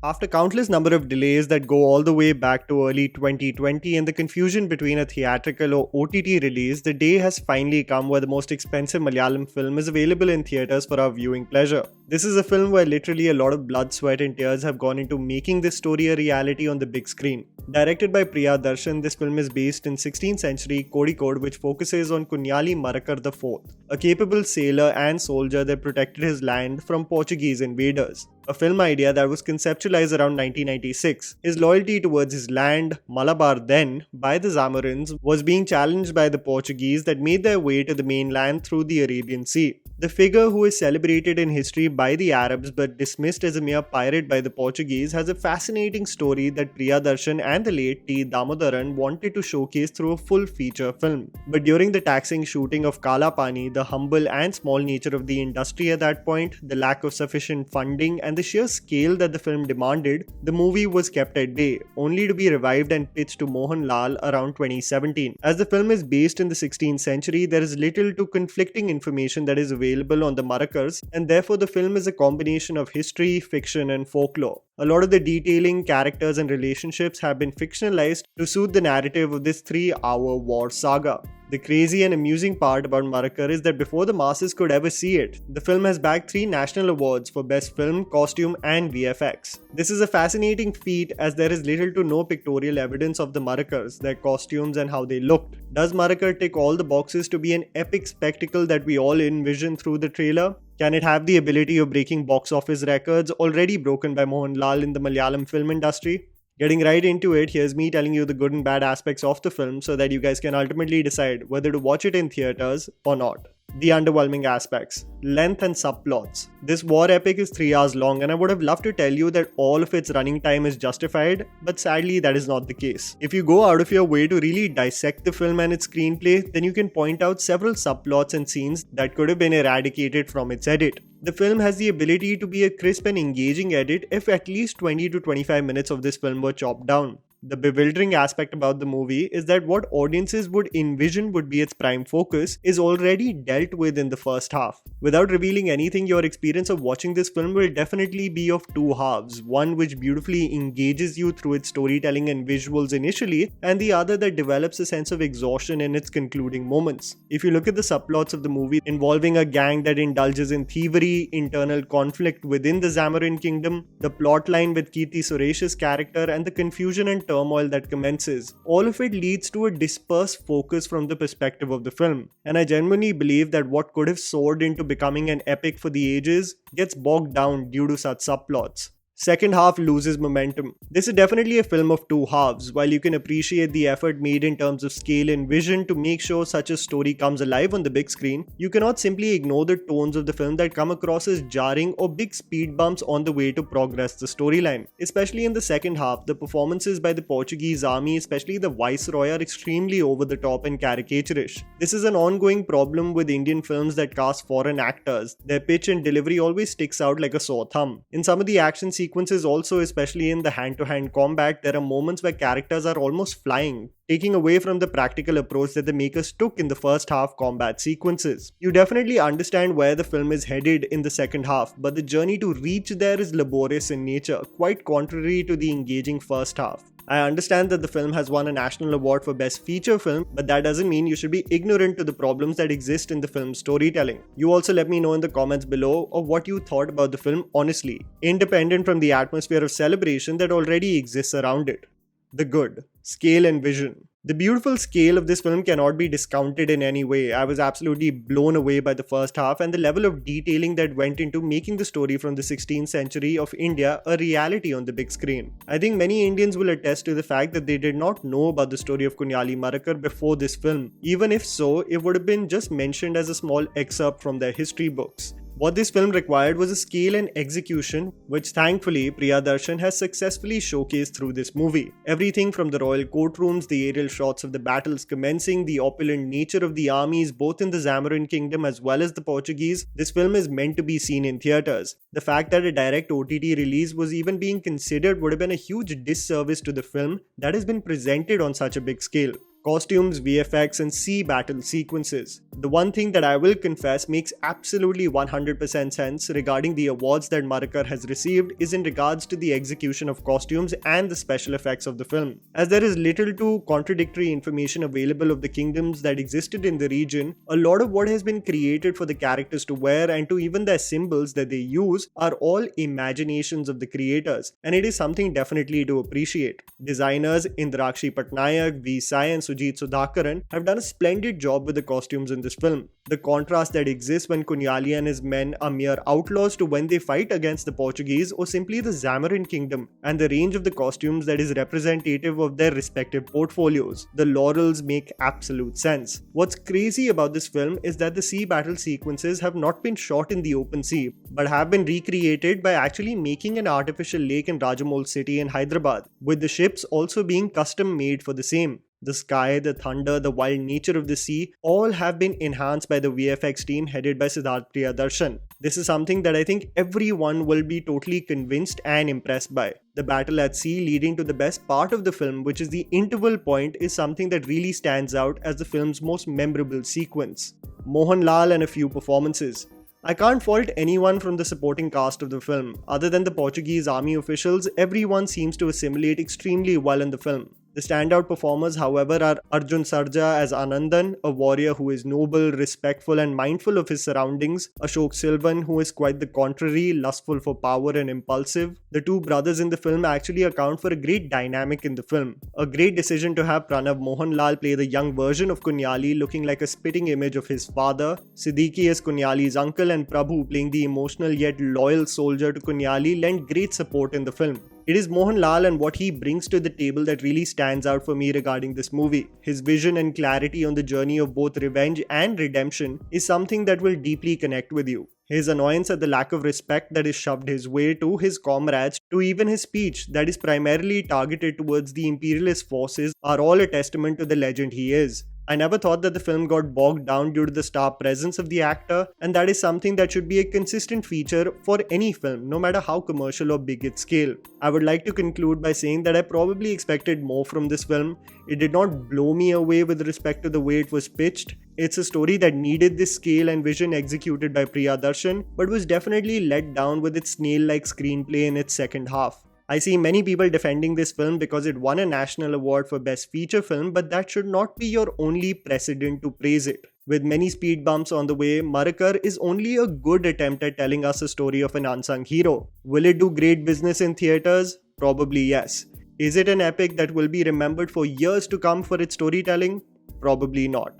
After countless number of delays that go all the way back to early 2020 and the confusion between a theatrical or OTT release, the day has finally come where the most expensive Malayalam film is available in theaters for our viewing pleasure. This is a film where literally a lot of blood, sweat and tears have gone into making this story a reality on the big screen. Directed by Priya Darshan, this film is based in 16th century Kozhikode, which focuses on Kunyali Marakar IV, a capable sailor and soldier that protected his land from Portuguese invaders. A film idea that was conceptualized around 1996. His loyalty towards his land, Malabar then, by the Zamorins, was being challenged by the Portuguese that made their way to the mainland through the Arabian Sea. The figure who is celebrated in history by the Arabs but dismissed as a mere pirate by the Portuguese has a fascinating story that Priya Darshan and the late T. Damodaran wanted to showcase through a full feature film. But during the taxing shooting of Kala Pani, the humble and small nature of the industry at that point, the lack of sufficient funding and the sheer scale that the film demanded, the movie was kept at bay, only to be revived and pitched to Mohanlal around 2017. As the film is based in the 16th century, there is little to conflicting information that is available on the Marakars, and therefore the film is a combination of history, fiction and folklore. A lot of the detailing, characters and relationships have been fictionalized to suit the narrative of this 3-hour war saga. The crazy and amusing part about Marakar is that before the masses could ever see it, the film has bagged 3 national awards for Best Film, Costume and VFX. This is a fascinating feat as there is little to no pictorial evidence of the Marakars, their costumes and how they looked. Does Marakar tick all the boxes to be an epic spectacle that we all envision through the trailer? Can it have the ability of breaking box office records already broken by Mohanlal in the Malayalam film industry? Getting right into it, here's me telling you the good and bad aspects of the film so that you guys can ultimately decide whether to watch it in theaters or not. The underwhelming aspects. Length and subplots. This war epic is 3 hours long and I would have loved to tell you that all of its running time is justified, but sadly that is not the case. If you go out of your way to really dissect the film and its screenplay, then you can point out several subplots and scenes that could have been eradicated from its edit. The film has the ability to be a crisp and engaging edit if at least 20 to 25 minutes of this film were chopped down. The bewildering aspect about the movie is that what audiences would envision would be its prime focus is already dealt with in the first half. Without revealing anything, your experience of watching this film will definitely be of 2 halves, one which beautifully engages you through its storytelling and visuals initially, and the other that develops a sense of exhaustion in its concluding moments. If you look at the subplots of the movie involving a gang that indulges in thievery, internal conflict within the Zamorin kingdom, the plotline with Kirti Suresh's character and the confusion and turmoil that commences, all of it leads to a dispersed focus from the perspective of the film. And I genuinely believe that what could have soared into becoming an epic for the ages gets bogged down due to such subplots. Second half loses momentum. This is definitely a film of 2 halves. While you can appreciate the effort made in terms of scale and vision to make sure such a story comes alive on the big screen, you cannot simply ignore the tones of the film that come across as jarring or big speed bumps on the way to progress the storyline. Especially in the second half, the performances by the Portuguese army, especially the Viceroy, are extremely over the top and caricaturish. This is an ongoing problem with Indian films that cast foreign actors. Their pitch and delivery always sticks out like a sore thumb. In some of the action sequences also, especially in the hand-to-hand combat, there are moments where characters are almost flying, taking away from the practical approach that the makers took in the first half combat sequences. You definitely understand where the film is headed in the second half, but the journey to reach there is laborious in nature, quite contrary to the engaging first half. I understand that the film has won a national award for Best Feature Film, but that doesn't mean you should be ignorant to the problems that exist in the film's storytelling. You also let me know in the comments below of what you thought about the film honestly, independent from the atmosphere of celebration that already exists around it. The good. Scale and vision. The beautiful scale of this film cannot be discounted in any way. I was absolutely blown away by the first half and the level of detailing that went into making the story from the 16th century of India a reality on the big screen. I think many Indians will attest to the fact that they did not know about the story of Kunyali Marakar before this film. Even if so, it would have been just mentioned as a small excerpt from their history books. What this film required was a scale and execution, which thankfully Priya Darshan has successfully showcased through this movie. Everything from the royal courtrooms, the aerial shots of the battles commencing, the opulent nature of the armies both in the Zamorin kingdom as well as the Portuguese, this film is meant to be seen in theatres. The fact that a direct OTT release was even being considered would have been a huge disservice to the film that has been presented on such a big scale. costumes, VFX, and sea battle sequences. The one thing that I will confess makes absolutely 100% sense regarding the awards that Marakar has received is in regards to the execution of costumes and the special effects of the film. As there is little to contradictory information available of the kingdoms that existed in the region, a lot of what has been created for the characters to wear and to even their symbols that they use are all imaginations of the creators, and it is something definitely to appreciate. Designers Indrakshi Patnaik, V. Sai, and Sujit Sudhakaran have done a splendid job with the costumes in this film. The contrast that exists when Kunyali and his men are mere outlaws to when they fight against the Portuguese or simply the Zamarin kingdom, and the range of the costumes that is representative of their respective portfolios. The laurels make absolute sense. What's crazy about this film is that the sea battle sequences have not been shot in the open sea, but have been recreated by actually making an artificial lake in Rajamol city in Hyderabad, with the ships also being custom made for the same. The sky, the thunder, the wild nature of the sea all have been enhanced by the VFX team headed by Siddharth Priyadarshan. This is something that I think everyone will be totally convinced and impressed by. The battle at sea leading to the best part of the film, which is the interval point, is something that really stands out as the film's most memorable sequence. Mohanlal and a few performances. I can't fault anyone from the supporting cast of the film. Other than the Portuguese army officials, everyone seems to assimilate extremely well in the film. The standout performers, however, are Arjun Sarja as Anandan, a warrior who is noble, respectful, and mindful of his surroundings; Ashok Silvan, who is quite the contrary, lustful for power and impulsive. The two brothers in the film actually account for a great dynamic in the film. A great decision to have Pranav Mohanlal play the young version of Kunyali, looking like a spitting image of his father, Siddiqui as Kunyali's uncle, and Prabhu playing the emotional yet loyal soldier to Kunyali lent great support in the film. It is Mohanlal and what he brings to the table that really stands out for me regarding this movie. His vision and clarity on the journey of both revenge and redemption is something that will deeply connect with you. His annoyance at the lack of respect that is shoved his way to his comrades, to even his speech that is primarily targeted towards the imperialist forces, are all a testament to the legend he is. I never thought that the film got bogged down due to the star presence of the actor, and that is something that should be a consistent feature for any film, no matter how commercial or big its scale. I would like to conclude by saying that I probably expected more from this film. It did not blow me away with respect to the way it was pitched. It's a story that needed this scale and vision executed by Priyadarshan, but was definitely let down with its snail-like screenplay in its second half. I see many people defending this film because it won a national award for Best Feature Film, but that should not be your only precedent to praise it. With many speed bumps on the way, Marakar is only a good attempt at telling us a story of an unsung hero. Will it do great business in theatres? Probably yes. Is it an epic that will be remembered for years to come for its storytelling? Probably not.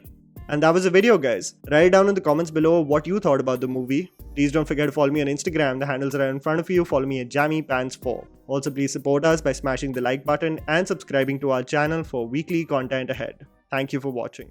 And that was the video, guys. Write down in the comments below what you thought about the movie. Please don't forget to follow me on Instagram. The handles are right in front of you. Follow me at JammyPants4. Also, please support us by smashing the like button and subscribing to our channel for weekly content ahead. Thank you for watching.